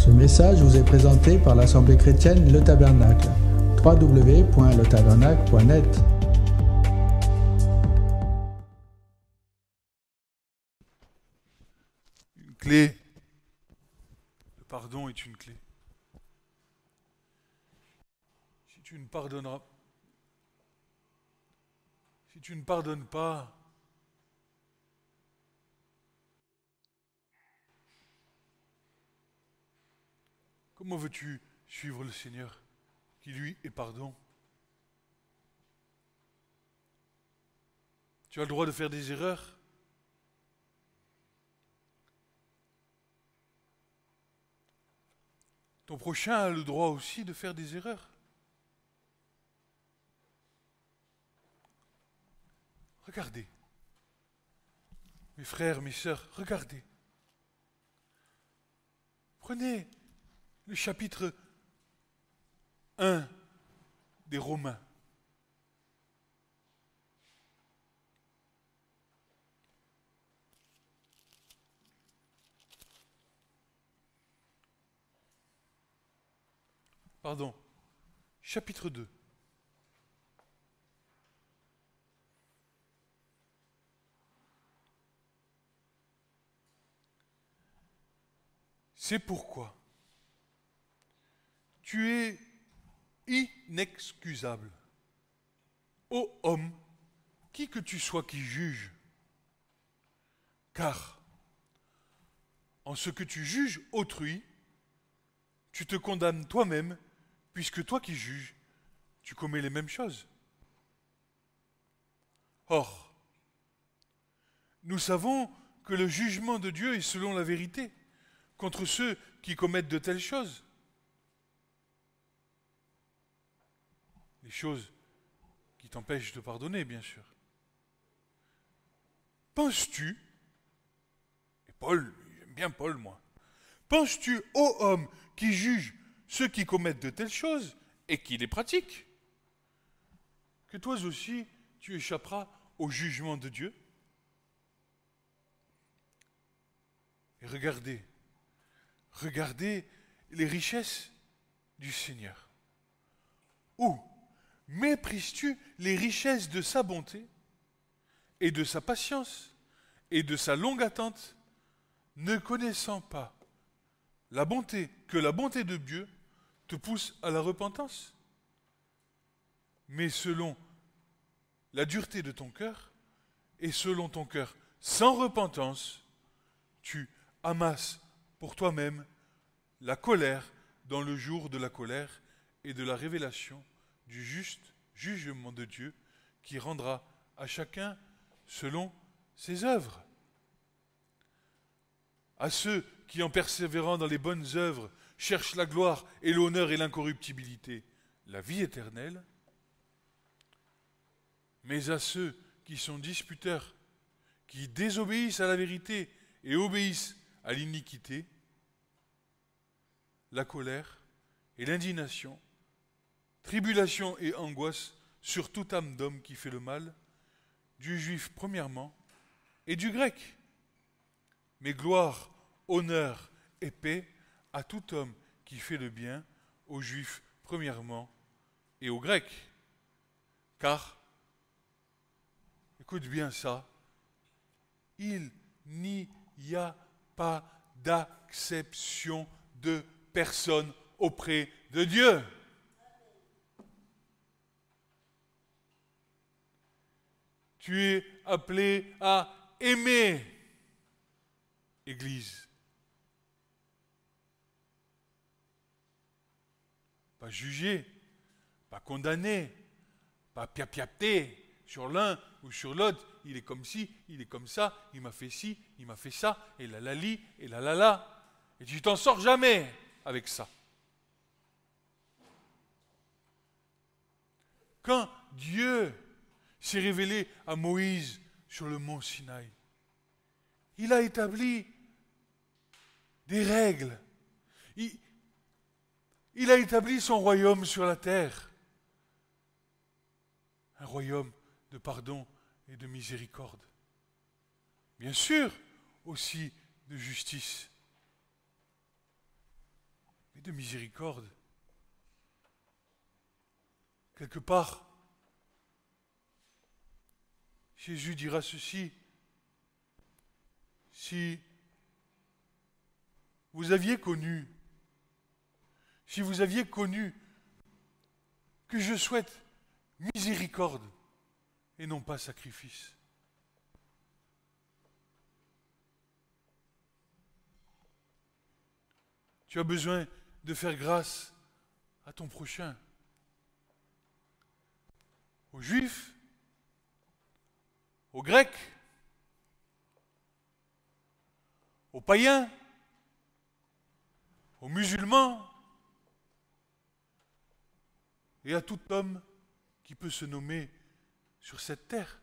Ce message vous est présenté par l'Assemblée chrétienne Le Tabernacle. www.letabernacle.net. Une clé. Le pardon est une clé. Si tu ne pardonneras, si tu ne pardonnes pas, comment veux-tu suivre le Seigneur qui lui est pardon? Tu as le droit de faire des erreurs. Ton prochain a le droit aussi de faire des erreurs. Regardez. Mes frères, mes sœurs, regardez. Prenez le chapitre 1 des Romains. Pardon, chapitre 2. C'est pourquoi tu es inexcusable, ô homme, qui que tu sois qui juge, car en ce que tu juges autrui, tu te condamnes toi-même, puisque toi qui juges, tu commets les mêmes choses. Or, nous savons que le jugement de Dieu est selon la vérité, contre ceux qui commettent de telles choses. Les choses qui t'empêchent de pardonner, bien sûr. Penses-tu, et Paul, j'aime bien Paul, moi, penses-tu, ô homme, qui juge ceux qui commettent de telles choses et qui les pratiquent, que toi aussi tu échapperas au jugement de Dieu? Et regardez les richesses du Seigneur. Où méprises-tu les richesses de sa bonté et de sa patience et de sa longue attente, ne connaissant pas que la bonté de Dieu te pousse à la repentance? Mais selon la dureté de ton cœur et selon ton cœur sans repentance, tu amasses pour toi-même la colère dans le jour de la colère et de la révélation du juste jugement de Dieu qui rendra à chacun selon ses œuvres. À ceux qui, en persévérant dans les bonnes œuvres, cherchent la gloire et l'honneur et l'incorruptibilité, la vie éternelle, mais à ceux qui sont disputeurs, qui désobéissent à la vérité et obéissent à l'iniquité, la colère et l'indignation, tribulation et angoisse sur toute âme d'homme qui fait le mal, du juif premièrement et du grec. Mais gloire, honneur et paix à tout homme qui fait le bien, aux juifs premièrement et aux grecs. Car, écoute bien ça, il n'y a pas d'acception de personne auprès de Dieu. Tu es appelé à aimer, Église. Pas juger, pas condamner, pas piapiater sur l'un ou sur l'autre. Il est comme ci, il est comme ça, il m'a fait ci, il m'a fait ça, et la la li, et la la la. Et tu t'en sors jamais avec ça. Quand Dieu s'est révélé à Moïse sur le mont Sinaï, il a établi des règles. Il a établi son royaume sur la terre. Un royaume de pardon et de miséricorde. Bien sûr, aussi de justice. et de miséricorde. Quelque part, Jésus dira ceci: si vous aviez connu que je souhaite miséricorde et non pas sacrifice. Tu as besoin de faire grâce à ton prochain, aux Juifs, aux Grecs, aux païens, aux musulmans et à tout homme qui peut se nommer sur cette terre.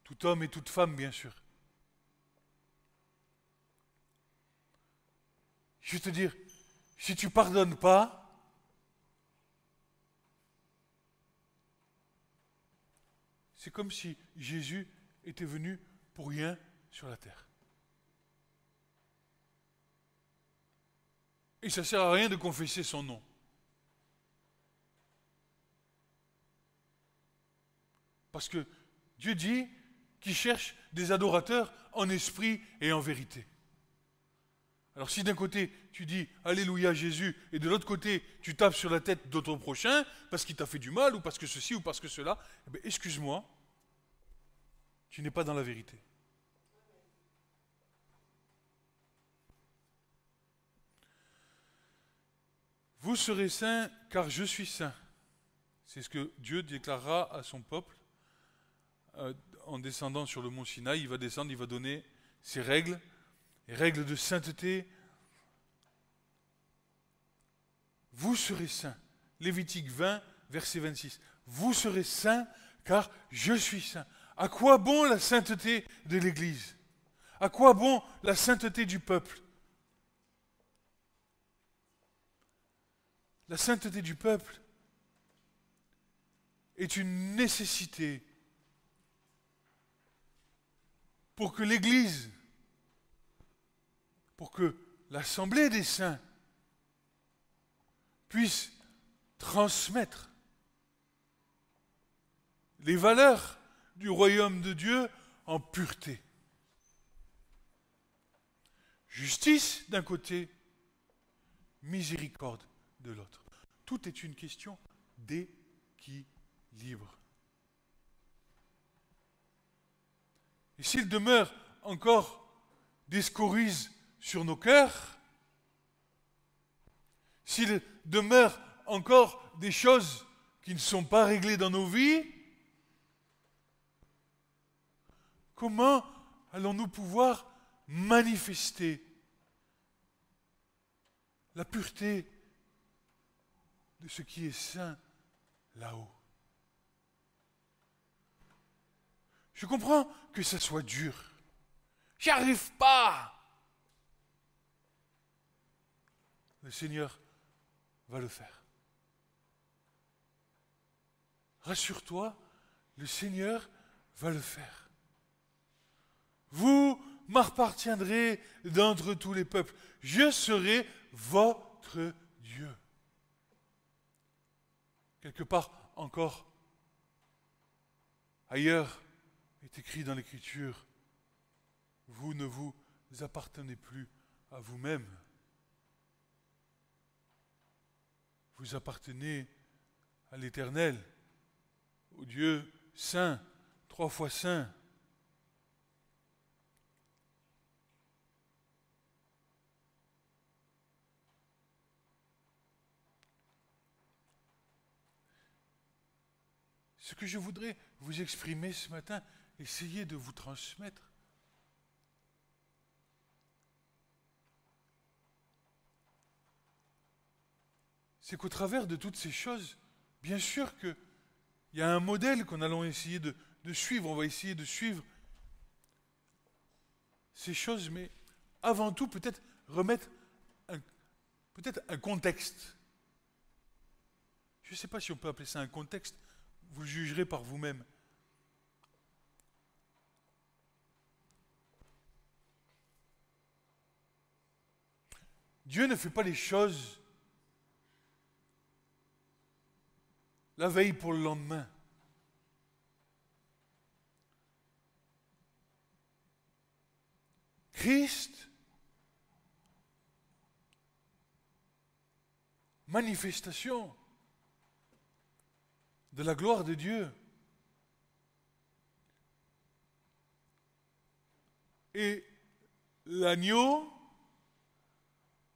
Tout homme et toute femme, bien sûr. Je vais te dire, si tu ne pardonnes pas, c'est comme si Jésus était venu pour rien sur la terre. Et ça ne sert à rien de confesser son nom. Parce que Dieu dit qu'il cherche des adorateurs en esprit et en vérité. Alors si d'un côté tu dis Alléluia Jésus et de l'autre côté tu tapes sur la tête de ton prochain parce qu'il t'a fait du mal ou parce que ceci ou parce que cela, eh bien, excuse-moi, tu n'es pas dans la vérité. Vous serez saints car je suis saint. C'est ce que Dieu déclarera à son peuple en descendant sur le mont Sinaï. Il va descendre, il va donner ses règles, les règles de sainteté. Vous serez saints. Lévitique 20, verset 26. Vous serez saints car je suis saint. À quoi bon la sainteté de l'Église? À quoi bon la sainteté du peuple? La sainteté du peuple est une nécessité pour que l'Église, pour que l'Assemblée des saints puisse transmettre les valeurs du royaume de Dieu en pureté. Justice d'un côté, miséricorde de l'autre. Tout est une question d'équilibre. Et s'il demeure encore des scories sur nos cœurs, s'il demeure encore des choses qui ne sont pas réglées dans nos vies, comment allons-nous pouvoir manifester la pureté de ce qui est saint là-haut? Je comprends que ça soit dur. J'y arrive pas. Le Seigneur va le faire. Rassure-toi, le Seigneur va le faire. Vous m'appartiendrez d'entre tous les peuples. Je serai votre Dieu. Quelque part encore, ailleurs, est écrit dans l'Écriture, vous ne vous appartenez plus à vous-même. Vous appartenez à l'Éternel, au Dieu saint, 3 fois saint. Ce que je voudrais vous exprimer ce matin, essayer de vous transmettre, c'est qu'au travers de toutes ces choses, bien sûr qu'il y a un modèle qu'on allons essayer de suivre, on va essayer de suivre ces choses, mais avant tout peut-être remettre un contexte. Je ne sais pas si on peut appeler ça un contexte, vous le jugerez par vous-même. Dieu ne fait pas les choses la veille pour le lendemain. Christ, manifestation de la gloire de Dieu. Et l'agneau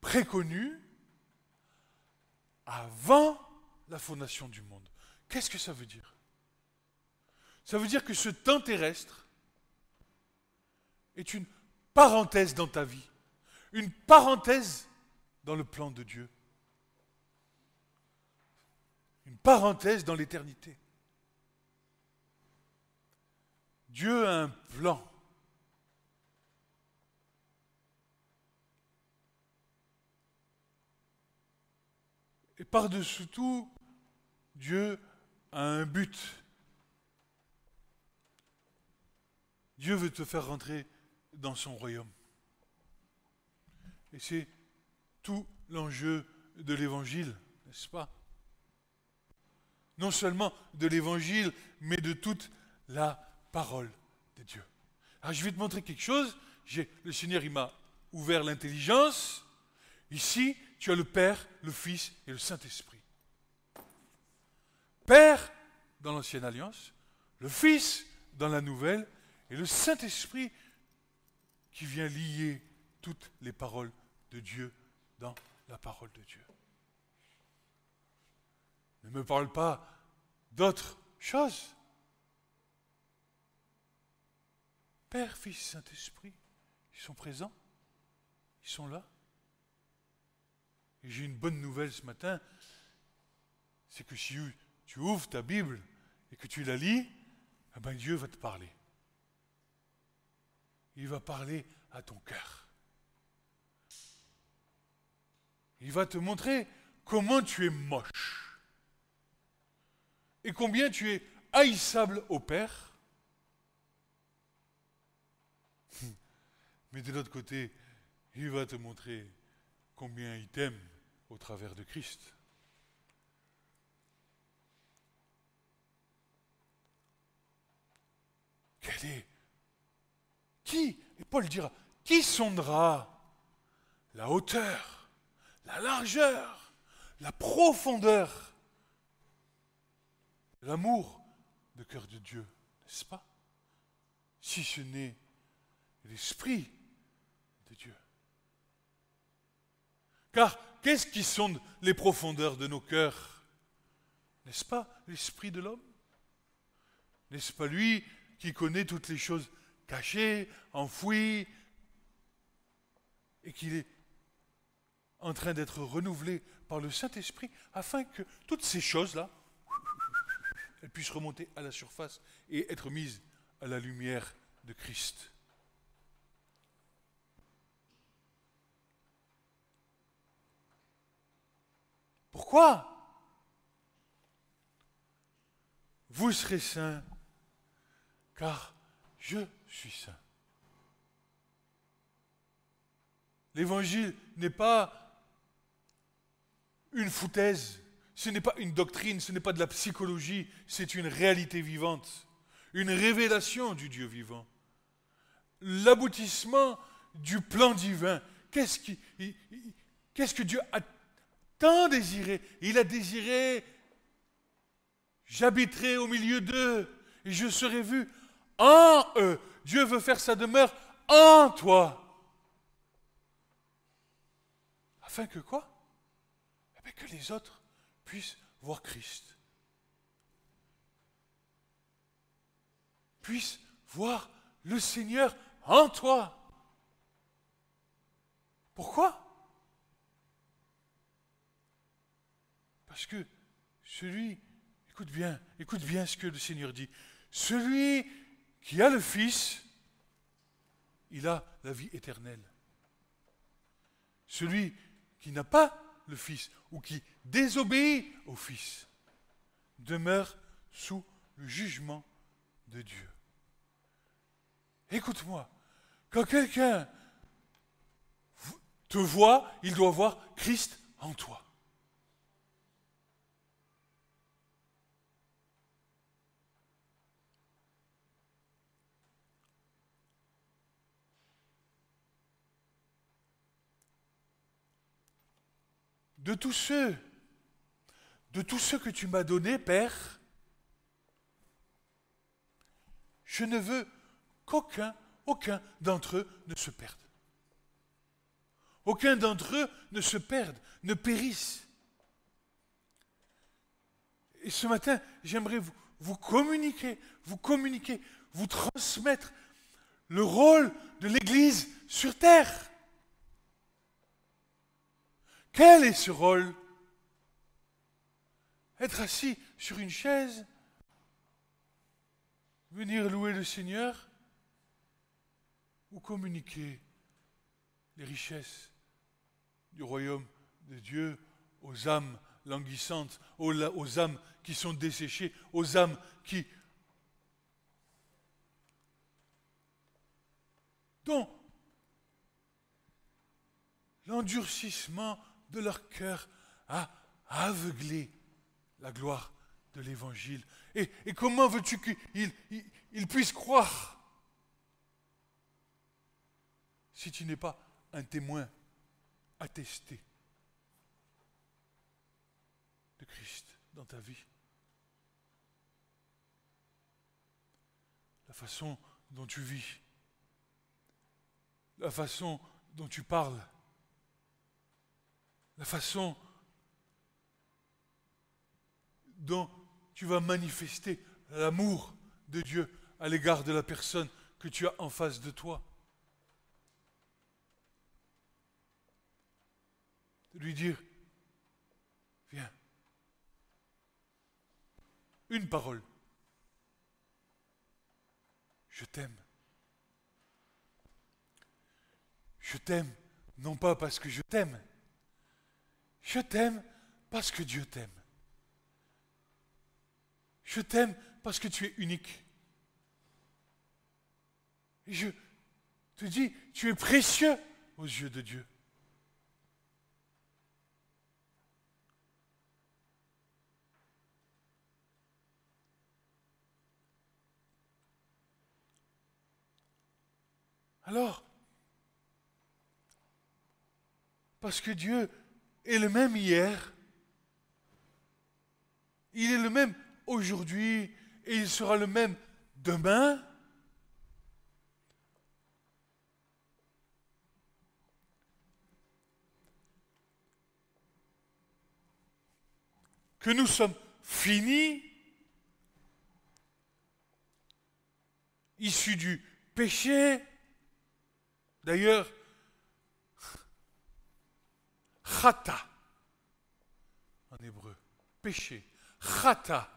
préconnu avant la fondation du monde. Qu'est-ce que ça veut dire? Ça veut dire que ce temps terrestre est une parenthèse dans ta vie, une parenthèse dans le plan de Dieu, une parenthèse dans l'éternité. Dieu a un plan. Et par-dessus tout, Dieu a un but. Dieu veut te faire rentrer dans son royaume. Et c'est tout l'enjeu de l'Évangile, n'est-ce pas? Non seulement de l'Évangile, mais de toute la parole de Dieu. Alors je vais te montrer quelque chose. Le Seigneur, il m'a ouvert l'intelligence. Ici, tu as le Père, le Fils et le Saint-Esprit. Père dans l'Ancienne Alliance, le Fils dans la Nouvelle, et le Saint-Esprit qui vient lier toutes les paroles de Dieu dans la parole de Dieu. Ne me parle pas d'autres choses. Père, Fils, Saint-Esprit, ils sont présents, ils sont là. Et j'ai une bonne nouvelle ce matin, c'est que si tu ouvres ta Bible et que tu la lis, eh ben Dieu va te parler. Il va parler à ton cœur. Il va te montrer comment tu es moche et combien tu es haïssable au Père. Mais de l'autre côté, il va te montrer combien il t'aime au travers de Christ. Qui, et Paul dira, qui sondera la hauteur, la largeur, la profondeur, l'amour de cœur de Dieu, n'est-ce pas? Si ce n'est l'Esprit de Dieu. Car qu'est-ce qui sonde les profondeurs de nos cœurs? N'est-ce pas l'Esprit de l'homme? N'est-ce pas lui qui connaît toutes les choses cachées, enfouies, et qu'il est en train d'être renouvelé par le Saint-Esprit afin que toutes ces choses-là, elles puissent remonter à la surface et être mises à la lumière de Christ. Pourquoi? Vous serez saints, car je suis saint. L'évangile n'est pas une foutaise, ce n'est pas une doctrine, ce n'est pas de la psychologie, c'est une réalité vivante, une révélation du Dieu vivant. L'aboutissement du plan divin. Qu'est-ce que Dieu a tant désiré? Il a désiré, j'habiterai au milieu d'eux et je serai vu en eux. Dieu veut faire sa demeure en toi. Afin que quoi? Eh bien, que les autres puissent voir Christ. Puissent voir le Seigneur en toi. Pourquoi? Parce que écoute bien ce que le Seigneur dit. Celui qui a le Fils, il a la vie éternelle. Celui qui n'a pas le Fils ou qui désobéit au Fils demeure sous le jugement de Dieu. Écoute-moi, quand quelqu'un te voit, il doit voir Christ en toi. De tous ceux que tu m'as donnés, Père, je ne veux aucun d'entre eux ne se perde. Aucun d'entre eux ne se perde, ne périsse. Et ce matin, j'aimerais vous communiquer, vous transmettre le rôle de l'Église sur terre. Quel est ce rôle? Être assis sur une chaise, venir louer le Seigneur, ou communiquer les richesses du royaume de Dieu aux âmes languissantes, aux âmes qui sont desséchées, aux âmes dont l'endurcissement de leur cœur a aveuglé la gloire de l'Évangile. Et comment veux-tu qu'ils puissent croire si tu n'es pas un témoin attesté de Christ dans ta vie? La façon dont tu vis, la façon dont tu parles, la façon dont tu vas manifester l'amour de Dieu à l'égard de la personne que tu as en face de toi. De lui dire, viens, une parole, je t'aime. Je t'aime, non pas parce que je t'aime, je t'aime parce que Dieu t'aime. Je t'aime parce que tu es unique. Et je te dis, tu es précieux aux yeux de Dieu. Alors, parce que Dieu est le même hier, il est le même aujourd'hui et il sera le même demain, que nous sommes finis, issus du péché. D'ailleurs, chata en hébreu, péché, chata.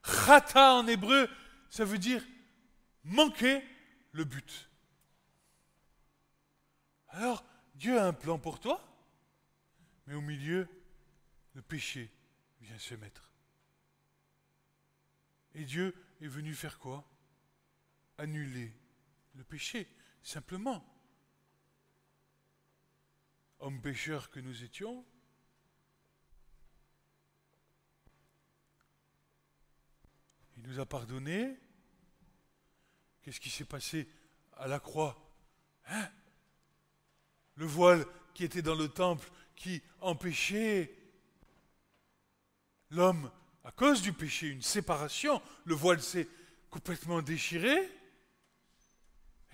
Chata en hébreu, ça veut dire manquer le but. Alors, Dieu a un plan pour toi, mais au milieu, le péché vient se mettre. Et Dieu est venu faire quoi? Annuler le péché, simplement. Hommes pécheurs que nous étions, il nous a pardonné. Qu'est-ce qui s'est passé à la croix? Le voile qui était dans le temple, qui empêchait l'homme, à cause du péché, une séparation. Le voile s'est complètement déchiré.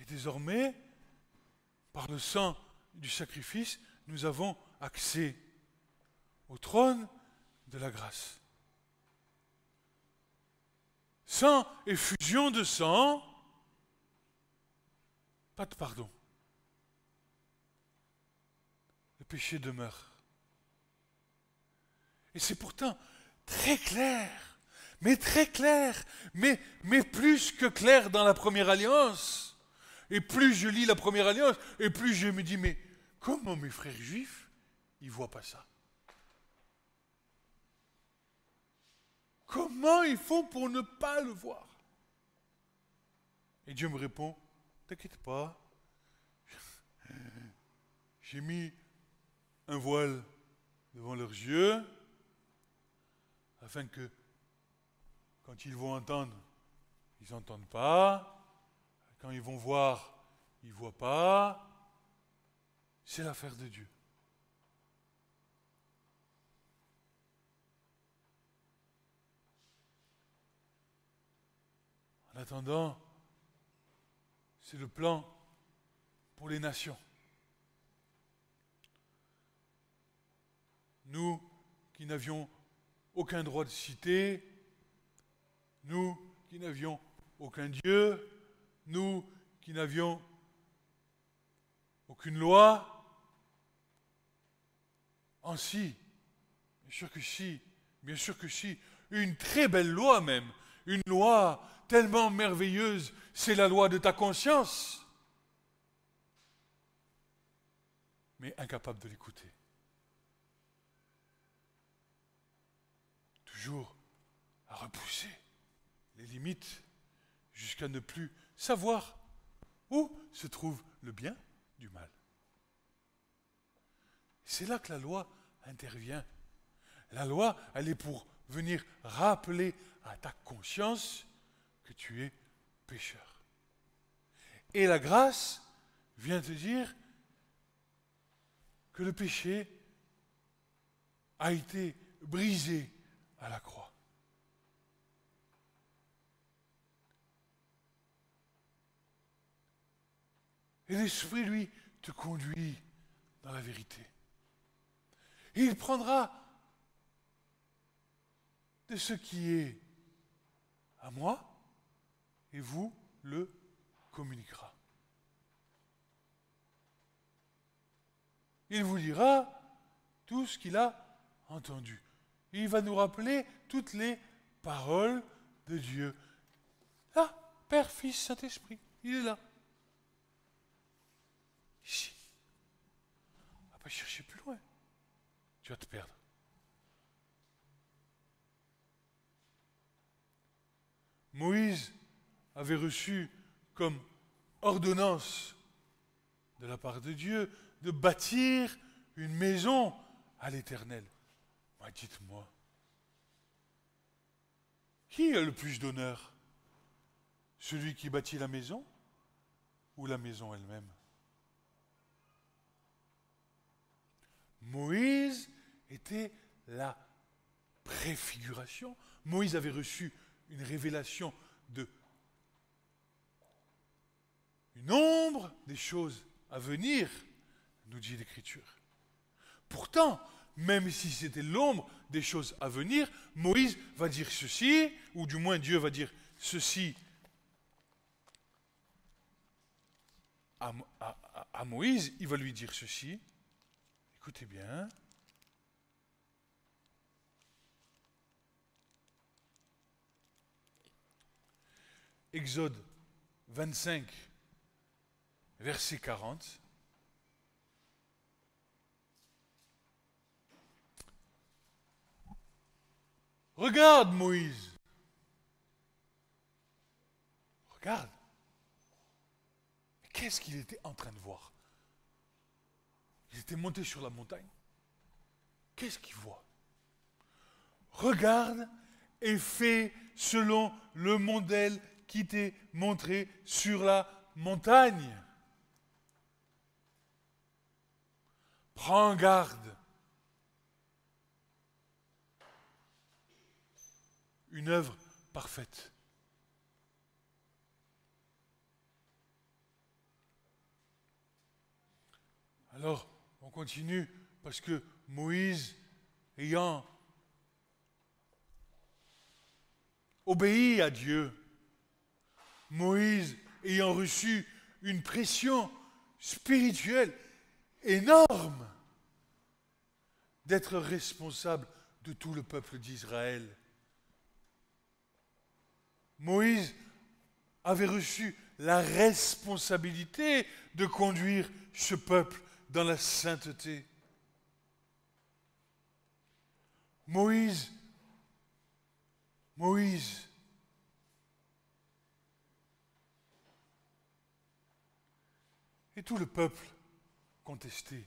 Et désormais, par le sang du sacrifice, nous avons accès au trône de la grâce. Sans effusion de sang, pas de pardon. Le péché demeure. Et c'est pourtant très clair, mais plus que clair dans la première alliance. Et plus je lis la première alliance, et plus je me dis, mais comment mes frères juifs, ils ne voient pas ça? Comment ils font pour ne pas le voir? Et Dieu me répond, t'inquiète pas, J'ai mis un voile devant leurs yeux, afin que, quand ils vont entendre, ils n'entendent pas. Quand ils vont voir, ils ne voient pas. C'est l'affaire de Dieu. En attendant, c'est le plan pour les nations. Nous qui n'avions aucun droit de cité, nous qui n'avions aucun Dieu, nous qui n'avions aucune loi, si, bien sûr que si, bien sûr que si, une très belle loi même, une loi tellement merveilleuse, c'est la loi de ta conscience, mais incapable de l'écouter. Toujours à repousser les limites jusqu'à ne plus savoir où se trouve le bien du mal. C'est là que la loi intervient. La loi, elle est pour venir rappeler à ta conscience que tu es pécheur. Et la grâce vient te dire que le péché a été brisé à la croix. Et l'Esprit, lui, te conduit dans la vérité. Et il prendra de ce qui est à moi et vous le communiquera. Il vous dira tout ce qu'il a entendu. Et il va nous rappeler toutes les paroles de Dieu. Là, Père, Fils, Saint-Esprit, il est là. Ici. On ne va pas chercher plus loin. Tu vas te perdre. Moïse avait reçu comme ordonnance de la part de Dieu de bâtir une maison à l'Éternel. Moi, dites-moi, qui a le plus d'honneur? Celui qui bâtit la maison ou la maison elle-même? Moïse était la préfiguration. Moïse avait reçu une révélation de une ombre des choses à venir, nous dit l'Écriture. Pourtant, même si c'était l'ombre des choses à venir, Moïse va dire ceci, ou du moins Dieu va dire ceci à Moïse, il va lui dire ceci. Écoutez bien. Exode 25, verset 40. Regarde Moïse. Regarde. Qu'est-ce qu'il était en train de voir? Il était monté sur la montagne. Qu'est-ce qu'il voit? Regarde et fais selon le modèle qui t'est montré sur la montagne. Prends garde. Une œuvre parfaite. Alors, on continue parce que Moïse, ayant obéi à Dieu, Moïse ayant reçu une pression spirituelle énorme d'être responsable de tout le peuple d'Israël. Moïse avait reçu la responsabilité de conduire ce peuple dans la sainteté. Moïse, et tout le peuple contester.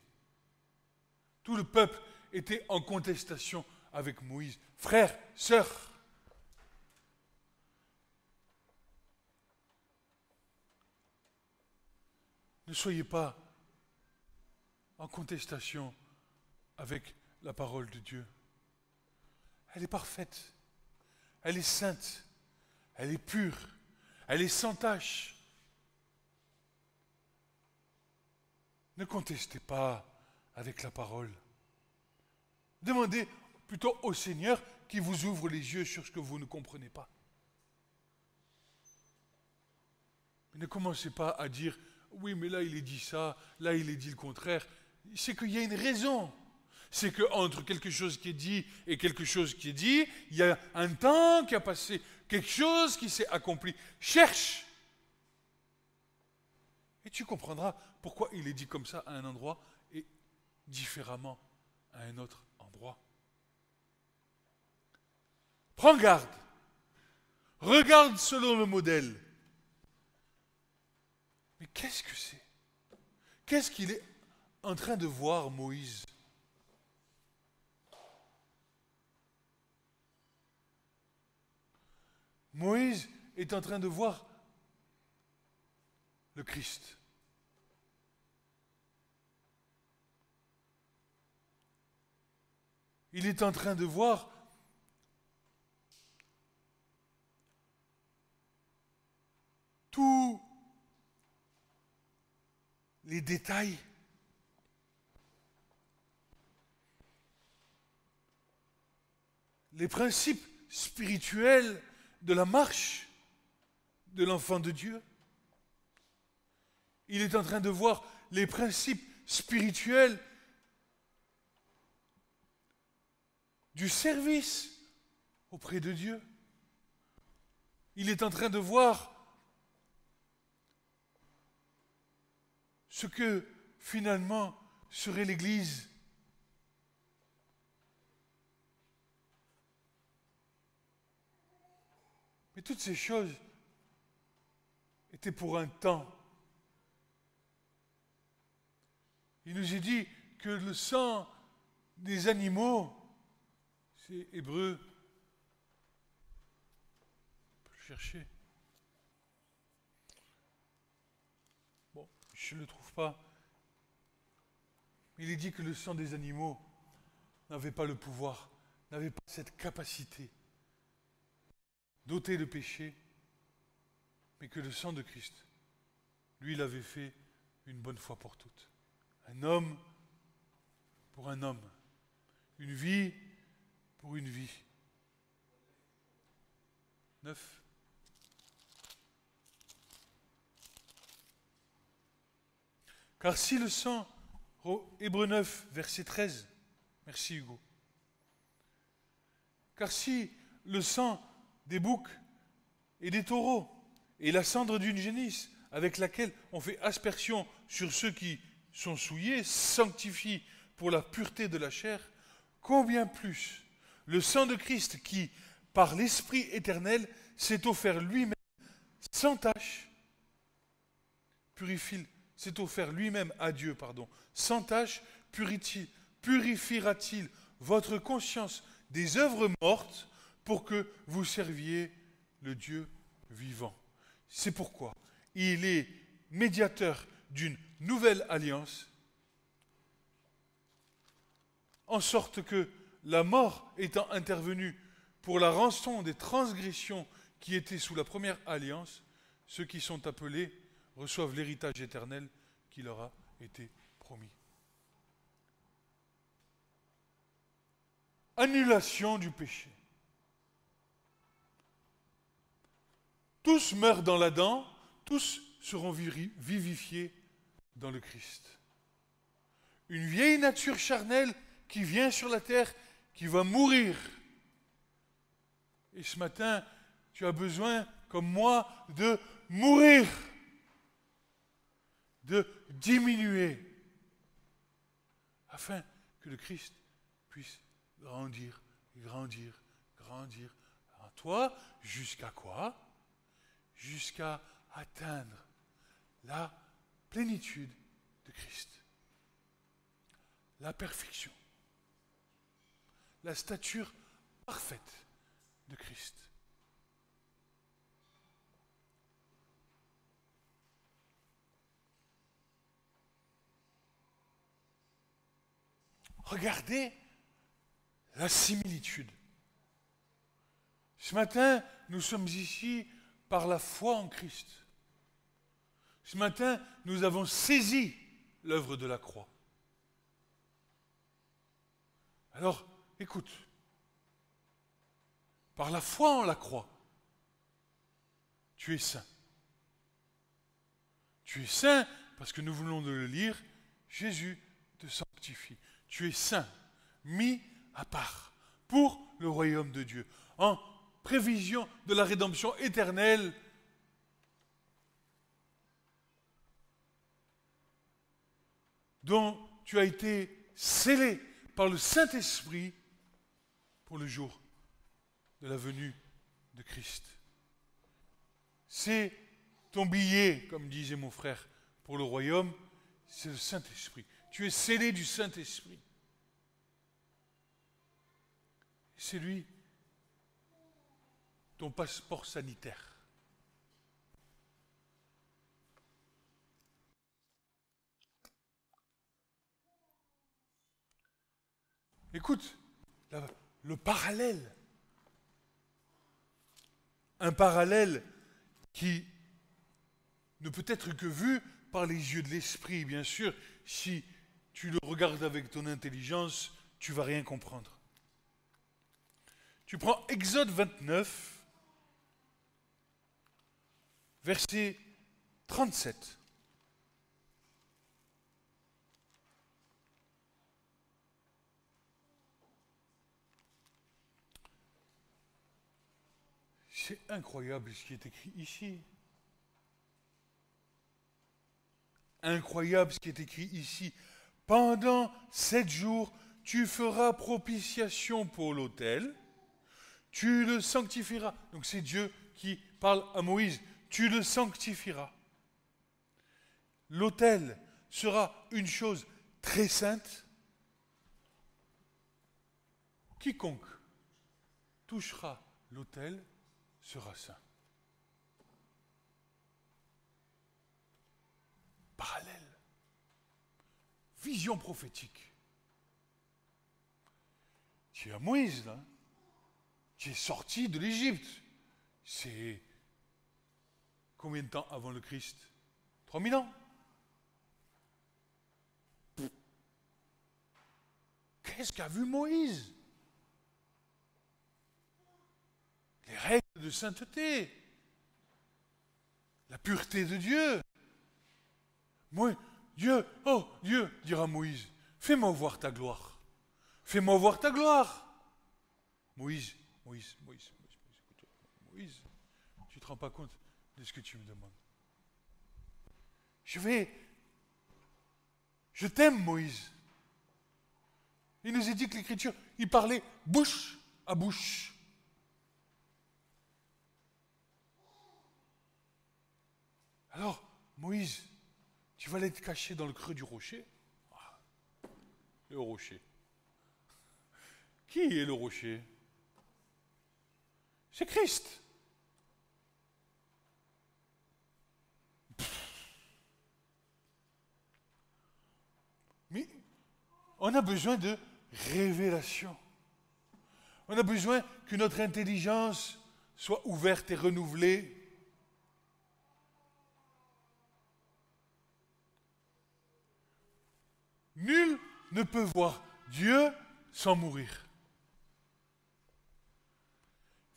Tout le peuple était en contestation avec Moïse. Frères, sœurs, ne soyez pas en contestation avec la parole de Dieu. Elle est parfaite, elle est sainte, elle est pure, elle est sans tache. Ne contestez pas avec la parole. Demandez plutôt au Seigneur qui vous ouvre les yeux sur ce que vous ne comprenez pas. Ne commencez pas à dire « Oui, mais là, il est dit ça, là, il est dit le contraire. » C'est qu'il y a une raison. C'est qu'entre quelque chose qui est dit et quelque chose qui est dit, il y a un temps qui a passé, quelque chose qui s'est accompli. Cherche! Et tu comprendras pourquoi il est dit comme ça à un endroit et différemment à un autre endroit. Prends garde. Regarde selon le modèle. Mais qu'est-ce que c'est? Qu'est-ce qu'il est en train de voir, Moïse? Moïse est en train de voir le Christ. Il est en train de voir tous les détails, les principes spirituels de la marche de l'enfant de Dieu. Il est en train de voir les principes spirituels du service auprès de Dieu. Il est en train de voir ce que finalement serait l'Église. Mais toutes ces choses étaient pour un temps. Il nous est dit que le sang des animaux, c'est hébreu, on peut le chercher. Bon, je ne le trouve pas. Il est dit que le sang des animaux n'avait pas le pouvoir, n'avait pas cette capacité d'ôter le péché, mais que le sang de Christ, lui, l'avait fait une bonne fois pour toutes. Un homme pour un homme, une vie pour une vie. 9. Car si le sang, Hébreux 9, verset 13, merci Hugo. Car si le sang des boucs et des taureaux et la cendre d'une génisse avec laquelle on fait aspersion sur ceux qui sont souillés sanctifie pour la pureté de la chair, combien plus le sang de Christ qui, par l'Esprit éternel, s'est offert lui-même sans tache, s'est offert lui-même à Dieu, sans tache, purifiera-t-il votre conscience des œuvres mortes pour que vous serviez le Dieu vivant. C'est pourquoi il est médiateur d'une nouvelle alliance, en sorte que la mort étant intervenue pour la rançon des transgressions qui étaient sous la première alliance, ceux qui sont appelés reçoivent l'héritage éternel qui leur a été promis. Annulation du péché. Tous meurent dans l'Adam, tous seront vivifiés dans le Christ. Une vieille nature charnelle qui vient sur la terre, qui va mourir. Et ce matin, tu as besoin, comme moi, de mourir, de diminuer, afin que le Christ puisse grandir, grandir, grandir en toi, jusqu'à quoi? Jusqu'à atteindre la plénitude de Christ. la perfection, la stature parfaite de Christ. Regardez la similitude. Ce matin, nous sommes ici par la foi en Christ. Ce matin, nous avons saisi l'œuvre de la croix. Alors, écoute, par la foi en la croix, tu es saint. Tu es saint parce que nous venons de le lire, Jésus te sanctifie. Tu es saint, mis à part pour le royaume de Dieu, en prévision de la rédemption éternelle dont tu as été scellé par le Saint-Esprit pour le jour de la venue de Christ. C'est ton billet, comme disait mon frère, pour le royaume, c'est le Saint-Esprit. Tu es scellé du Saint-Esprit. C'est lui, ton passeport sanitaire. Écoute, le parallèle. Un parallèle qui ne peut être que vu par les yeux de l'esprit, bien sûr. Si tu le regardes avec ton intelligence, tu ne vas rien comprendre. Tu prends Exode 29, verset 37. C'est incroyable ce qui est écrit ici. Incroyable ce qui est écrit ici. Pendant 7 jours, tu feras propitiation pour l'autel. Tu le sanctifieras. Donc c'est Dieu qui parle à Moïse. Tu le sanctifieras. L'autel sera une chose très sainte. Quiconque touchera l'autel sera saint. Parallèle. Vision prophétique. Tu es à Moïse, là. Tu es sorti de l'Égypte. C'est combien de temps avant le Christ? 3000 ans. Qu'est-ce qu'a vu Moïse? Les règles de sainteté. La pureté de Dieu. Moi, Dieu, oh Dieu, dira Moïse, fais-moi voir ta gloire. Fais-moi voir ta gloire. Moïse, tu ne te rends pas compte de ce que tu me demandes. Je t'aime, Moïse. Il nous est dit que l'Écriture, il parlait bouche à bouche. Alors, Moïse, tu vas aller te cacher dans le creux du rocher. Le rocher. Qui est le rocher? C'est Christ. Mais on a besoin de révélation. On a besoin que notre intelligence soit ouverte et renouvelée. Nul ne peut voir Dieu sans mourir.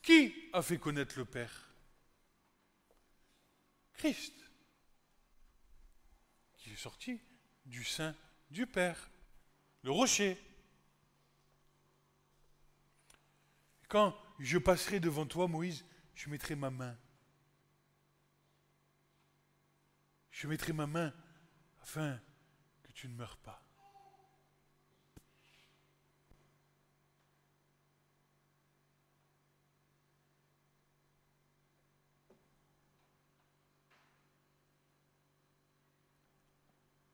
Qui a fait connaître le Père? Christ, qui est sorti du sein du Père, le rocher. Quand je passerai devant toi, Moïse, je mettrai ma main. Je mettrai ma main afin que tu ne meurs pas.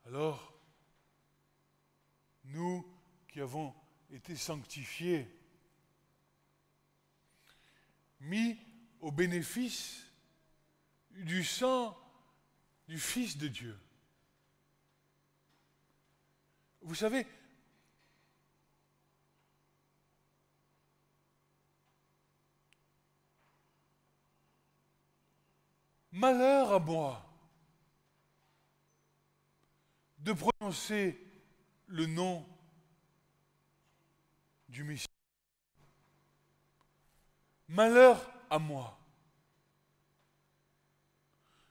Alors, nous qui avons été sanctifiés, mis au bénéfice du sang du Fils de Dieu. Vous savez, malheur à moi de prononcer le nom du Messie. Malheur à moi.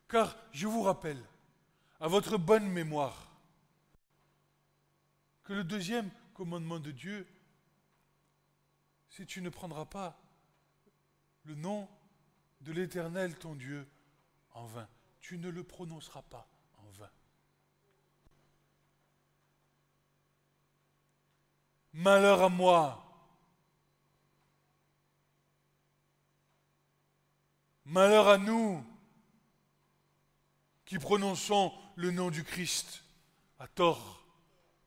Car je vous rappelle, à votre bonne mémoire, que le deuxième commandement de Dieu, c'est tu ne prendras pas le nom de l'Éternel ton Dieu en vain. Tu ne le prononceras pas en vain. Malheur à moi. Malheur à nous qui prononçons le nom du Christ à tort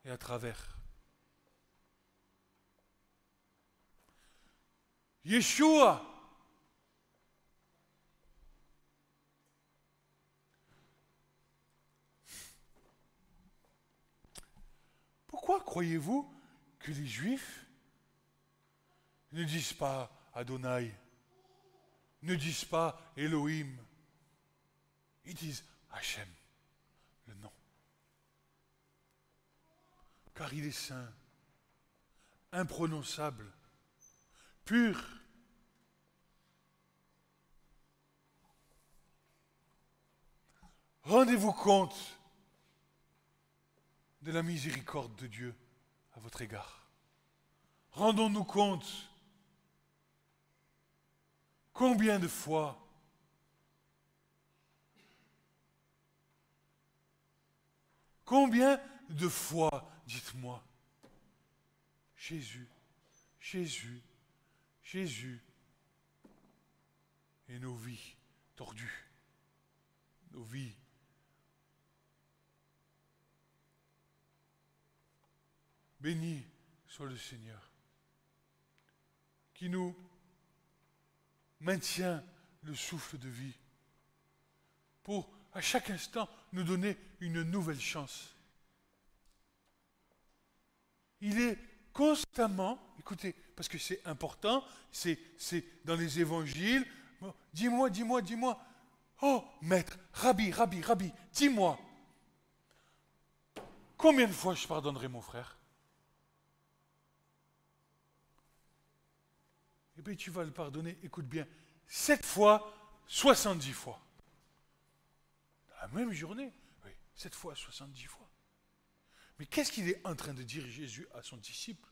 et à travers. Yeshua. Pourquoi croyez-vous que les Juifs ne disent pas Adonai, ne disent pas Elohim, ils disent Hachem, le nom. Car il est saint, imprononçable, pur. Rendez-vous compte de la miséricorde de Dieu à votre égard. Rendons-nous compte combien de fois dites-moi, Jésus, Jésus, Jésus, et nos vies tordues, nos vies béni soit le Seigneur, qui nous maintient le souffle de vie, pour à chaque instant nous donner une nouvelle chance. Il est constamment, écoutez, parce que c'est important, c'est dans les évangiles, dis-moi, oh maître, rabbi, dis-moi, combien de fois je pardonnerai mon frère? Eh bien, tu vas le pardonner, écoute bien, 7 fois, 70 fois. Dans la même journée, oui, 7 fois, 70 fois. Mais qu'est-ce qu'il est en train de dire Jésus à son disciple?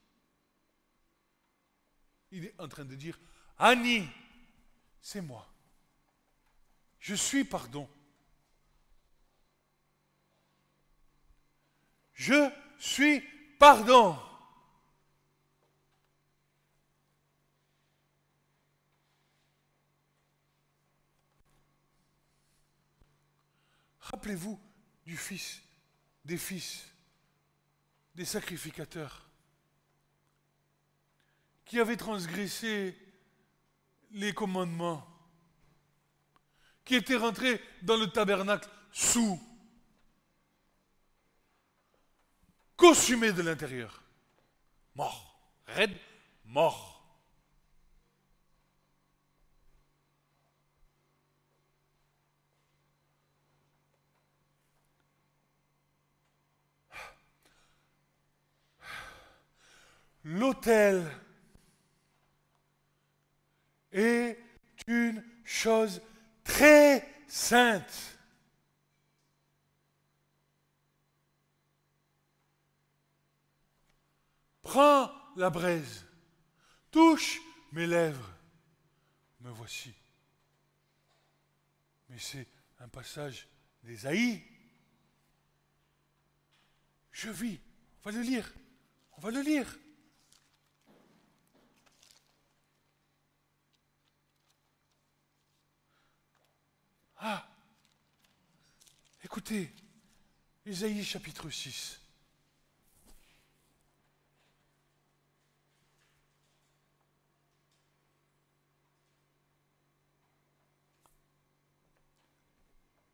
Il est en train de dire, Annie, c'est moi. Je suis pardon. Je suis pardon. Rappelez-vous du Fils, des sacrificateurs, qui avaient transgressé les commandements, qui étaient rentrés dans le tabernacle sous, consumés de l'intérieur, morts, raides, morts. L'autel est une chose très sainte. Prends la braise, touche mes lèvres, me voici. Mais c'est un passage d'Ésaïe. Je vis, on va le lire, Ah, écoutez, Ésaïe chapitre 6.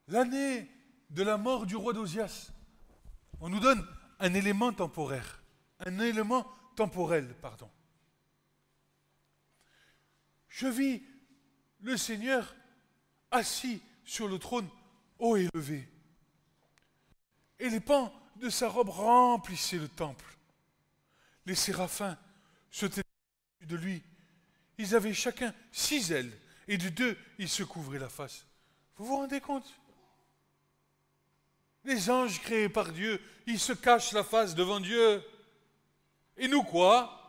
l'année de la mort du roi d'Ozias, on nous donne un élément temporaire, un élément temporel, pardon. Je vis le Seigneur assis sur le trône haut et élevé. Et les pans de sa robe remplissaient le temple. Les séraphins se tenaient de lui. Ils avaient chacun 6 ailes, et de 2, ils se couvraient la face. Vous vous rendez compte? Les anges créés par Dieu, ils se cachent la face devant Dieu. Et nous quoi?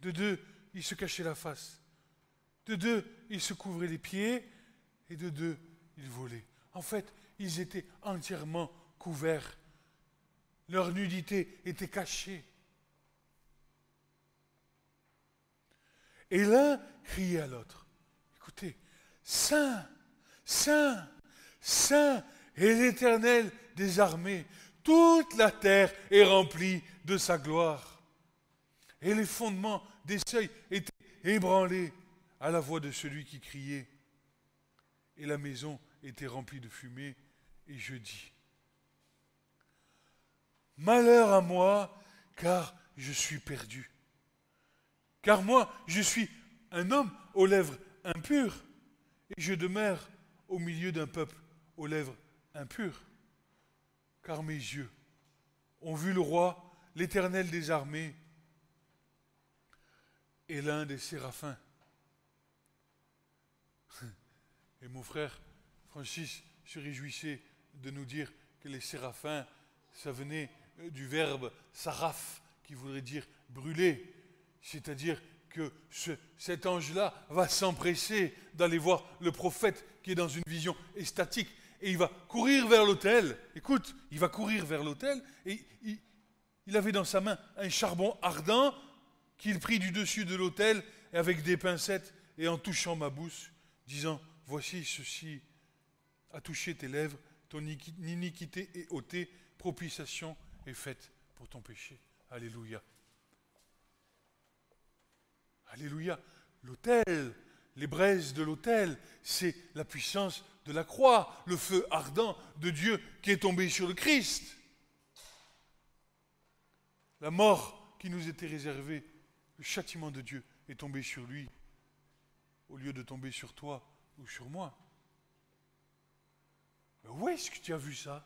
De 2, ils se cachaient la face. De 2, ils se couvraient les pieds. Et de 2, ils volaient. En fait, ils étaient entièrement couverts. Leur nudité était cachée. Et l'un criait à l'autre. Écoutez, Saint, Saint, Saint est l'Éternel des armées. Toute la terre est remplie de sa gloire. Et les fondements des seuils étaient ébranlés à la voix de celui qui criait. Et la maison était remplie de fumée. Et je dis, malheur à moi, car je suis perdu. Car moi, je suis un homme aux lèvres impures, et je demeure au milieu d'un peuple aux lèvres impures. Car mes yeux ont vu le roi, l'Éternel des armées, et l'un des séraphins. Et mon frère Francis se réjouissait de nous dire que les séraphins, ça venait du verbe saraph, qui voudrait dire brûler. C'est-à-dire que cet ange-là va s'empresser d'aller voir le prophète qui est dans une vision extatique. Et il va courir vers l'autel. Écoute, il va courir vers l'autel et il avait dans sa main un charbon ardent qu'il prit du dessus de l'autel et avec des pincettes et en touchant ma bouche, disant, voici ceci a touché tes lèvres, ton iniquité est ôtée, propitiation est faite pour ton péché. Alléluia. Alléluia. L'autel, les braises de l'autel, c'est la puissance de la croix, le feu ardent de Dieu qui est tombé sur le Christ. La mort qui nous était réservée, le châtiment de Dieu est tombé sur lui, au lieu de tomber sur toi ou sur moi. Mais où est-ce que tu as vu ça?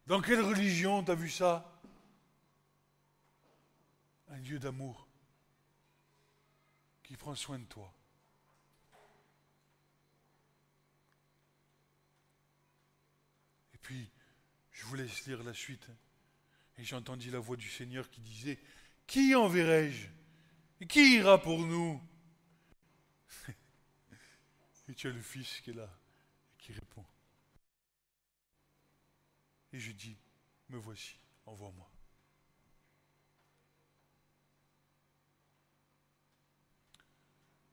Dans quelle religion tu as vu ça? Un Dieu d'amour qui prend soin de toi. Et puis, je vous laisse lire la suite. Et j'ai entendu la voix du Seigneur qui disait, « Qui enverrai-je? Et qui ira pour nous ?» Et tu as le Fils qui est là, et qui répond. Et je dis, « Me voici, envoie-moi. »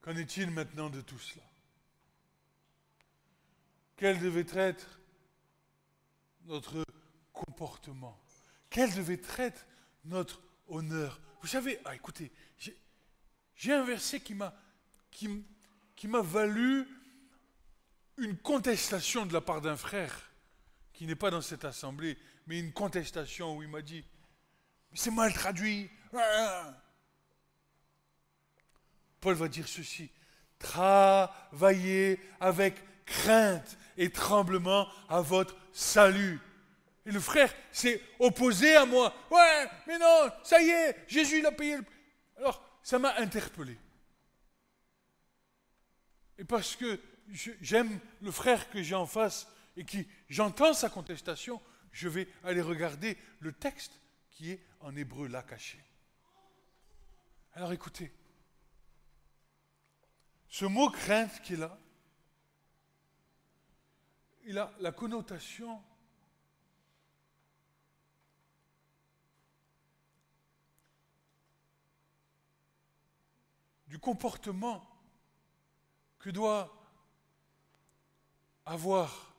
Qu'en est-il maintenant de tout cela? Quel devait être notre comportement? Quel devait être notre honneur? Vous savez, écoutez, j'ai un verset qui m'a valu une contestation de la part d'un frère qui n'est pas dans cette assemblée, mais une contestation où il m'a dit, c'est mal traduit. Paul va dire ceci, travaillez avec crainte et tremblement à votre salut. Et le frère s'est opposé à moi. Ouais, mais non, ça y est, Jésus l'a payé. Alors, ça m'a interpellé. Et parce que j'aime le frère que j'ai en face et qui j'entends sa contestation, je vais aller regarder le texte qui est en hébreu là caché. Alors écoutez. Ce mot crainte qui est là, il a la connotation du comportement que doit avoir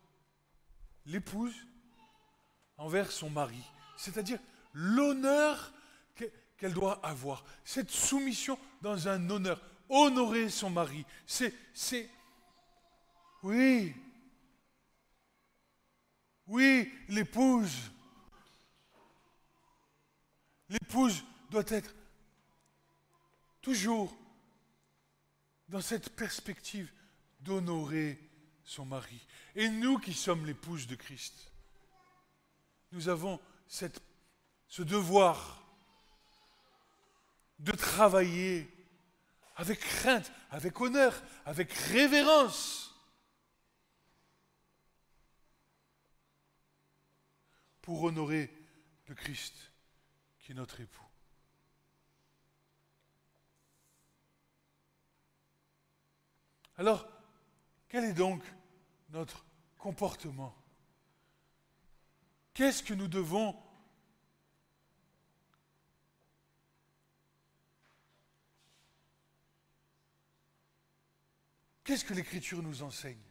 l'épouse envers son mari. C'est-à-dire l'honneur qu'elle doit avoir. Cette soumission dans un honneur. honorer son mari. Oui, l'épouse. L'épouse doit être toujours dans cette perspective d'honorer son mari. Et nous qui sommes l'épouse de Christ, nous avons ce devoir de travailler avec crainte, avec honneur, avec révérence pour honorer le Christ qui est notre époux. Alors, quel est donc notre comportement? Qu'est-ce que nous devons Qu'est-ce que l'Écriture nous enseigne?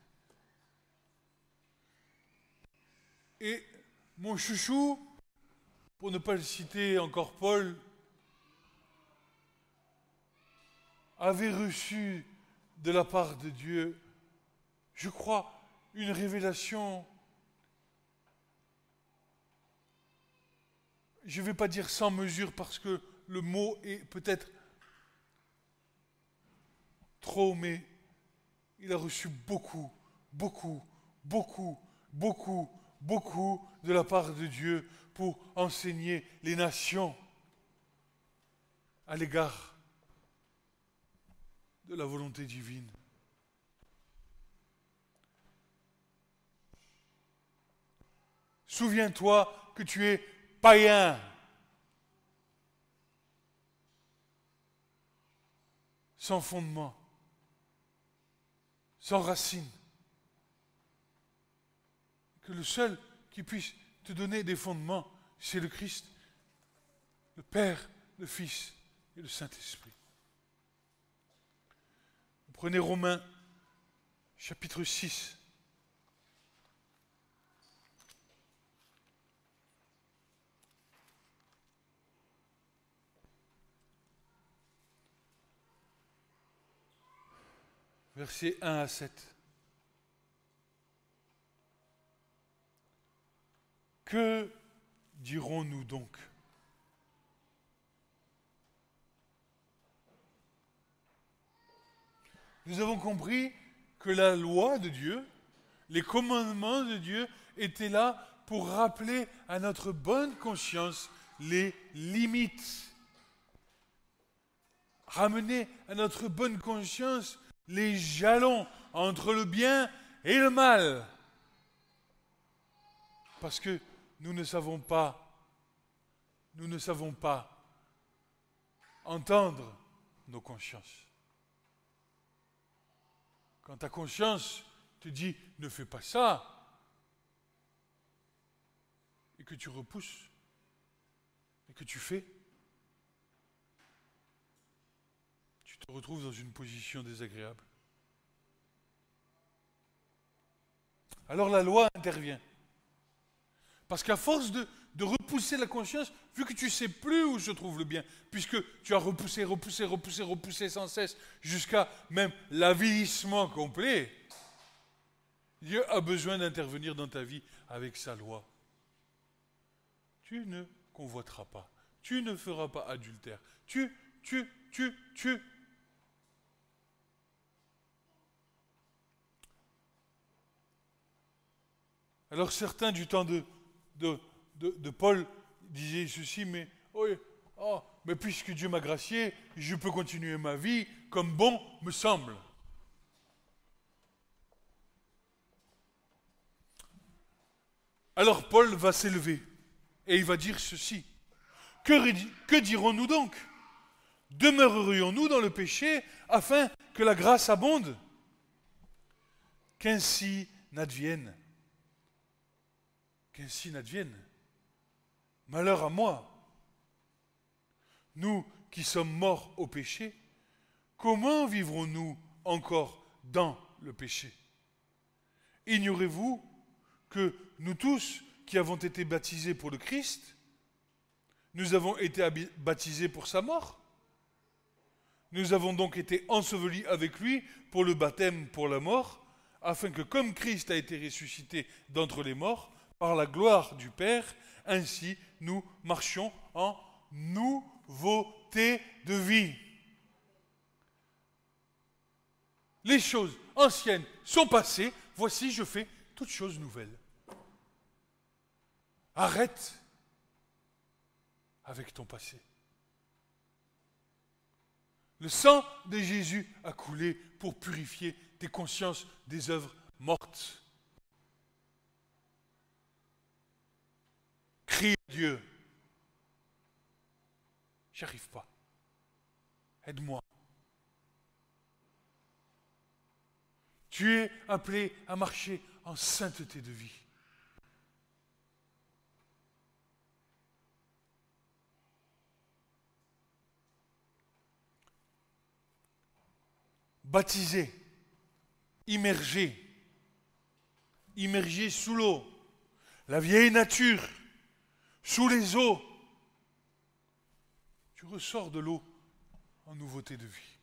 Et mon chouchou, pour ne pas le citer encore Paul, avait reçu de la part de Dieu, je crois, une révélation, je ne vais pas dire sans mesure parce que le mot est peut-être trop, mais il a reçu beaucoup de la part de Dieu pour enseigner les nations à l'égard de la volonté divine. Souviens-toi que tu es païen, sans fondement, sans racine. Que le seul qui puisse te donner des fondements, c'est le Christ, le Père, le Fils et le Saint-Esprit. Prenez Romains, chapitre 6. Versets 1 à 7. Que dirons-nous donc? Nous avons compris que la loi de Dieu, les commandements de Dieu étaient là pour rappeler à notre bonne conscience les limites. Ramener à notre bonne conscience les jalons entre le bien et le mal. Parce que nous ne savons pas entendre nos consciences. Quand ta conscience te dit « ne fais pas ça », et que tu repousses, et que tu fais, tu te retrouves dans une position désagréable. Alors la loi intervient. Parce qu'à force de repousser la conscience, vu que tu ne sais plus où se trouve le bien, puisque tu as repoussé sans cesse, jusqu'à même l'avilissement complet, Dieu a besoin d'intervenir dans ta vie avec sa loi. Tu ne convoiteras pas, tu ne feras pas adultère, tu. Alors certains du temps de Paul disaient ceci, mais mais puisque Dieu m'a gracié, je peux continuer ma vie comme bon me semble. Alors Paul va s'élever et il va dire ceci. Que dirons-nous donc? Demeurerions-nous dans le péché afin que la grâce abonde? Qu'ainsi n'advienne. Qu'ainsi n'advienne. Malheur à moi. Nous qui sommes morts au péché, comment vivrons-nous encore dans le péché? Ignorez-vous que nous tous qui avons été baptisés pour le Christ, nous avons été baptisés pour sa mort? nous avons donc été ensevelis avec lui pour le baptême, pour la mort, afin que comme Christ a été ressuscité d'entre les morts, par la gloire du Père, ainsi nous marchions en nouveauté de vie. Les choses anciennes sont passées, voici je fais toutes choses nouvelles. Arrête avec ton passé. Le sang de Jésus a coulé pour purifier tes consciences des œuvres mortes. Crie à Dieu. J'y arrive pas. Aide-moi. Tu es appelé à marcher en sainteté de vie. Baptisé, immergé sous l'eau, la vieille nature, sous les eaux. Tu ressors de l'eau en nouveauté de vie.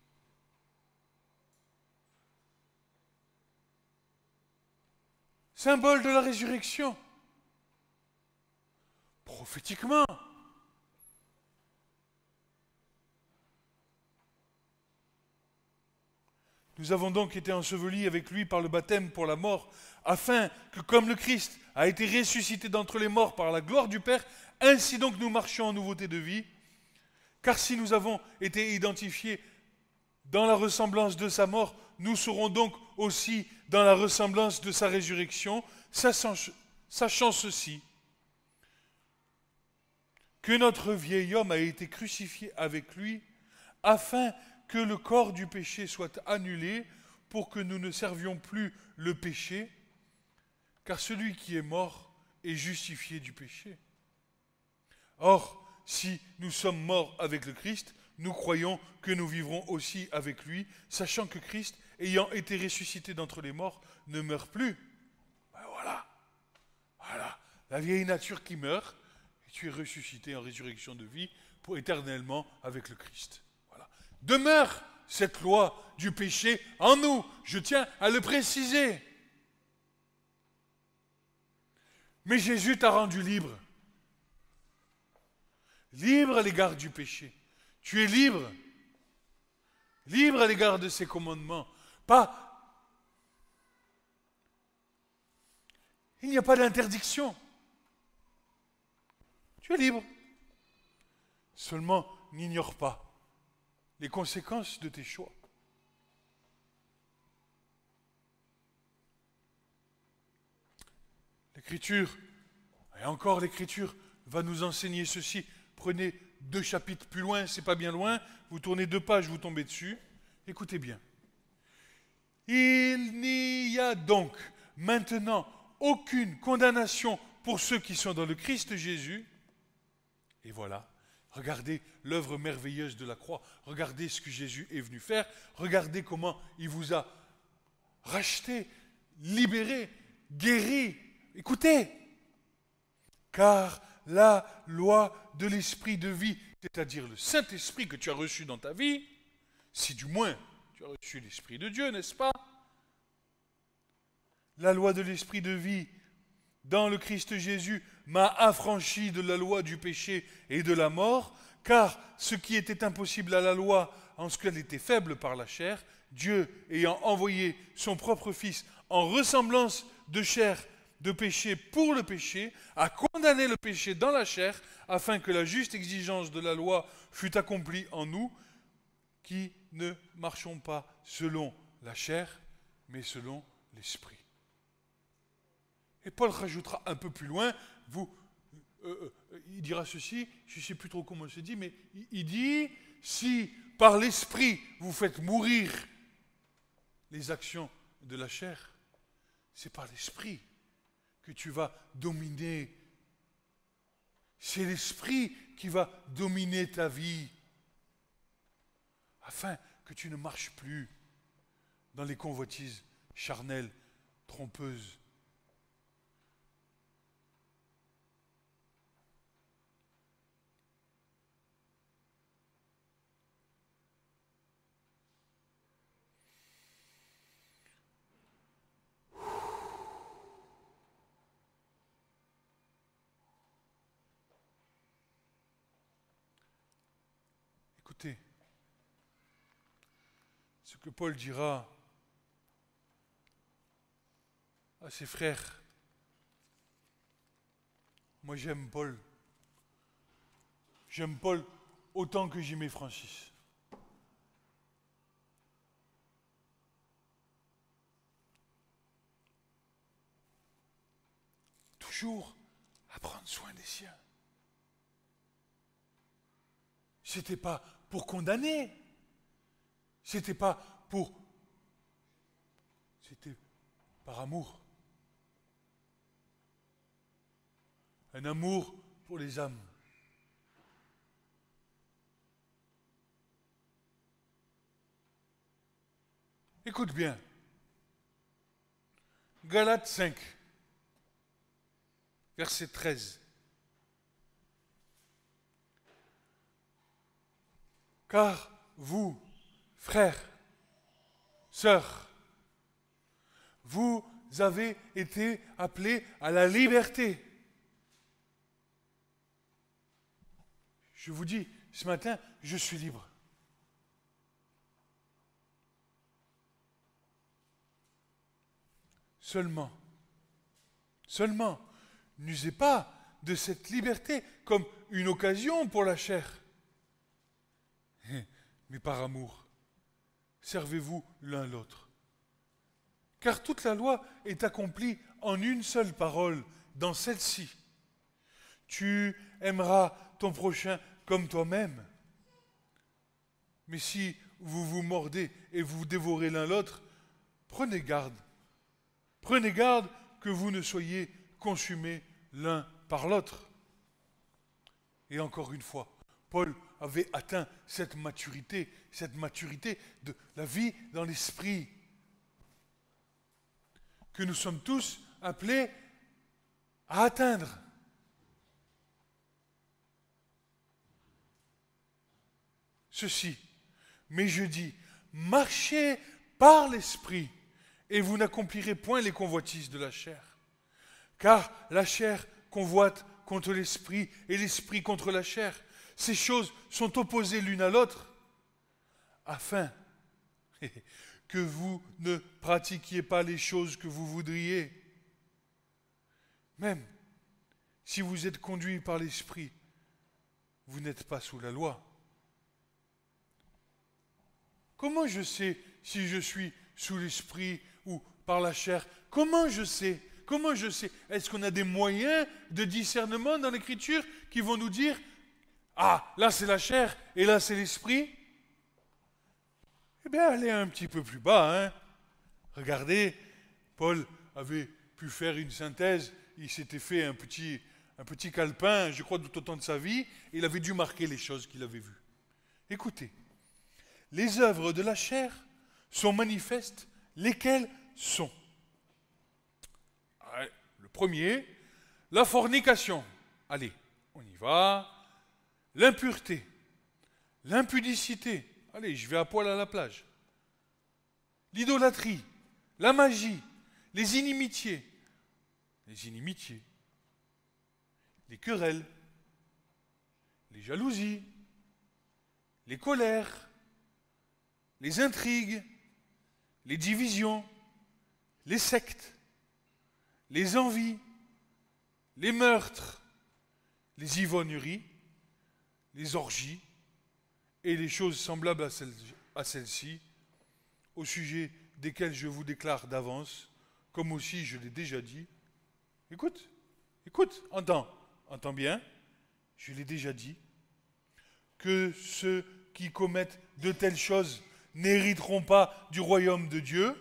Symbole de la résurrection. Prophétiquement. Nous avons donc été ensevelis avec lui par le baptême pour la mort, afin que comme le Christ a été ressuscité d'entre les morts par la gloire du Père, ainsi donc nous marchions en nouveauté de vie. Car si nous avons été identifiés dans la ressemblance de sa mort, nous serons donc aussi dans la ressemblance de sa résurrection, sachant ceci, que notre vieil homme a été crucifié avec lui, afin que le corps du péché soit annulé, pour que nous ne servions plus le péché, car celui qui est mort est justifié du péché. Or, si nous sommes morts avec le Christ, nous croyons que nous vivrons aussi avec lui, sachant que Christ, ayant été ressuscité d'entre les morts, ne meurt plus. Ben voilà, la vieille nature qui meurt, et tu es ressuscité en résurrection de vie pour éternellement avec le Christ. Voilà. Demeure cette loi du péché en nous, je tiens à le préciser. Mais Jésus t'a rendu libre. Libre à l'égard du péché. Tu es libre. Libre à l'égard de ses commandements. Il n'y a pas d'interdiction. Tu es libre. Seulement, n'ignore pas les conséquences de tes choix. L'Écriture, et encore l'Écriture, va nous enseigner ceci. Prenez 2 chapitres plus loin, c'est pas bien loin, vous tournez 2 pages, vous tombez dessus. Écoutez bien. Il n'y a donc maintenant aucune condamnation pour ceux qui sont dans le Christ Jésus. Et voilà, regardez l'œuvre merveilleuse de la croix, regardez ce que Jésus est venu faire, regardez comment il vous a racheté, libéré, guéri. Écoutez, car la loi de l'esprit de vie, c'est-à-dire le Saint-Esprit que tu as reçu dans ta vie, si du moins tu as reçu l'Esprit de Dieu, n'est-ce pas? La loi de l'esprit de vie dans le Christ Jésus m'a affranchi de la loi du péché et de la mort, car ce qui était impossible à la loi en ce qu'elle était faible par la chair, Dieu ayant envoyé son propre Fils en ressemblance de chair de péché pour le péché, a condamné le péché dans la chair, afin que la juste exigence de la loi fût accomplie en nous, qui ne marchons pas selon la chair, mais selon l'esprit. Et Paul rajoutera un peu plus loin, il dira ceci, je ne sais plus trop comment il se dit, mais il dit, si par l'esprit vous faites mourir les actions de la chair, c'est par l'esprit que tu vas dominer. C'est l'esprit qui va dominer ta vie, afin que tu ne marches plus dans les convoitises charnelles, trompeuses. Écoutez, ce que Paul dira à ses frères, moi j'aime Paul. J'aime Paul autant que j'aimais Francis. Toujours à prendre soin des siens. C'était pas pour condamner. C'était pas pour... C'était par amour. Un amour pour les âmes. Écoute bien. Galates 5, verset 13. Car vous, frères, sœurs, vous avez été appelés à la liberté. Je vous dis, ce matin, je suis libre. Seulement, n'usez pas de cette liberté comme une occasion pour la chair, mais par amour. Servez-vous l'un l'autre. Car toute la loi est accomplie en une seule parole, dans celle-ci. Tu aimeras ton prochain comme toi-même. Mais si vous vous mordez et vous dévorez l'un l'autre, prenez garde. Prenez garde que vous ne soyez consumés l'un par l'autre. Et encore une fois, Paul avait atteint cette maturité de la vie dans l'esprit, que nous sommes tous appelés à atteindre. Ceci, mais je dis, marchez par l'esprit, et vous n'accomplirez point les convoitises de la chair. Car la chair convoite contre l'esprit, et l'esprit contre la chair. Ces choses sont opposées l'une à l'autre, afin que vous ne pratiquiez pas les choses que vous voudriez. Même si vous êtes conduits par l'esprit, vous n'êtes pas sous la loi. Comment je sais si je suis sous l'esprit ou par la chair? Comment je sais? Est-ce qu'on a des moyens de discernement dans l'Écriture qui vont nous dire « Ah, là c'est la chair et là c'est l'esprit » ? Eh bien, allez un petit peu plus bas. Hein. Regardez, Paul avait pu faire une synthèse, il s'était fait un petit calepin, je crois, tout au temps de sa vie, et il avait dû marquer les choses qu'il avait vues. Écoutez, les œuvres de la chair sont manifestes, lesquelles sont. Le premier, la fornication. Allez, on y va. L'impureté, l'impudicité. Allez, je vais à poil à la plage. L'idolâtrie, la magie, les inimitiés, les querelles, les jalousies, les colères, les intrigues, les divisions, les sectes, les envies, les meurtres, les ivrogneries, les orgies et les choses semblables à celles-ci, au sujet desquelles je vous déclare d'avance, comme aussi je l'ai déjà dit. Écoute, entends bien, je l'ai déjà dit, que ceux qui commettent de telles choses n'hériteront pas du royaume de Dieu.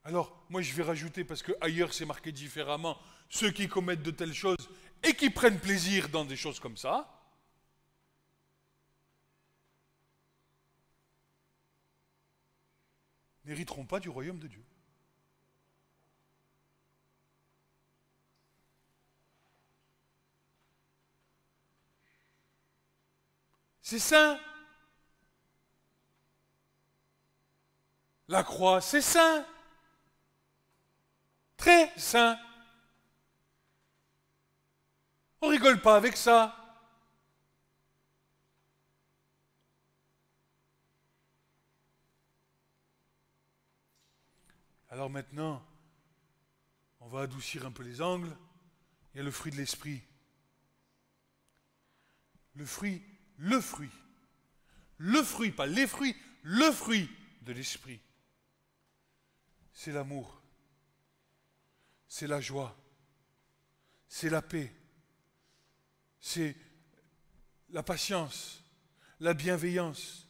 Alors, moi je vais rajouter, parce qu'ailleurs c'est marqué différemment, ceux qui commettent de telles choses et qui prennent plaisir dans des choses comme ça, n'hériteront pas du royaume de Dieu. C'est saint. La croix, c'est saint. Très saint. On rigole pas avec ça. Alors maintenant, on va adoucir un peu les angles. Il y a le fruit de l'esprit. Le fruit, pas les fruits, le fruit de l'esprit. C'est l'amour, c'est la joie, c'est la paix, c'est la patience, la bienveillance,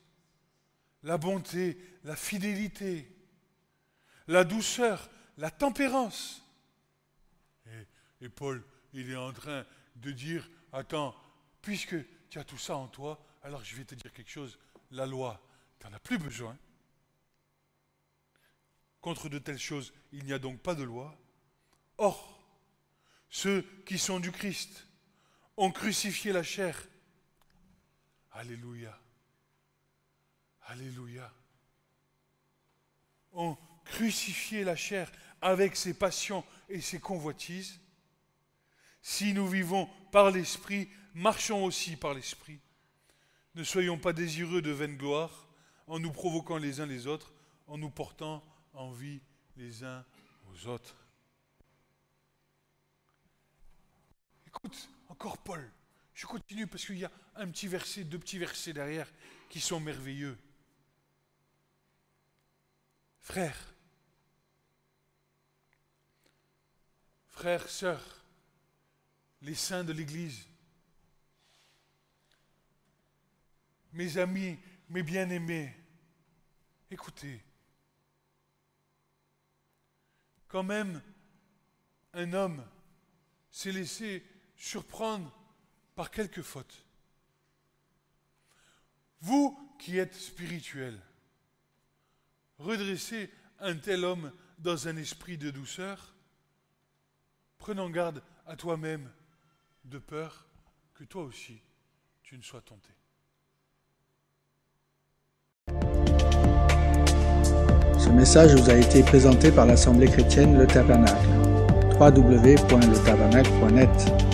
la bonté, la fidélité, la douceur, la tempérance. Et Paul, il est en train de dire, attends, puisque tu as tout ça en toi, alors je vais te dire quelque chose, la loi, tu n'en as plus besoin. Contre de telles choses, il n'y a donc pas de loi. Or, ceux qui sont du Christ ont crucifié la chair. Alléluia. Alléluia. Ont crucifié la chair avec ses passions et ses convoitises. Si nous vivons par l'Esprit, marchons aussi par l'Esprit. Ne soyons pas désireux de vaine gloire, en nous provoquant les uns les autres, en nous portant envie les uns aux autres. Écoute, encore Paul, je continue parce qu'il y a un petit verset, 2 petits versets derrière qui sont merveilleux. Frères, sœurs, les saints de l'Église, mes amis, mes bien-aimés, écoutez, quand même, un homme s'est laissé surprendre par quelques fautes. Vous qui êtes spirituels, redressez un tel homme dans un esprit de douceur, prenant garde à toi-même, de peur que toi aussi tu ne sois tenté. Ce message vous a été présenté par l'Assemblée chrétienne Le Tabernacle. www.letabernacle.net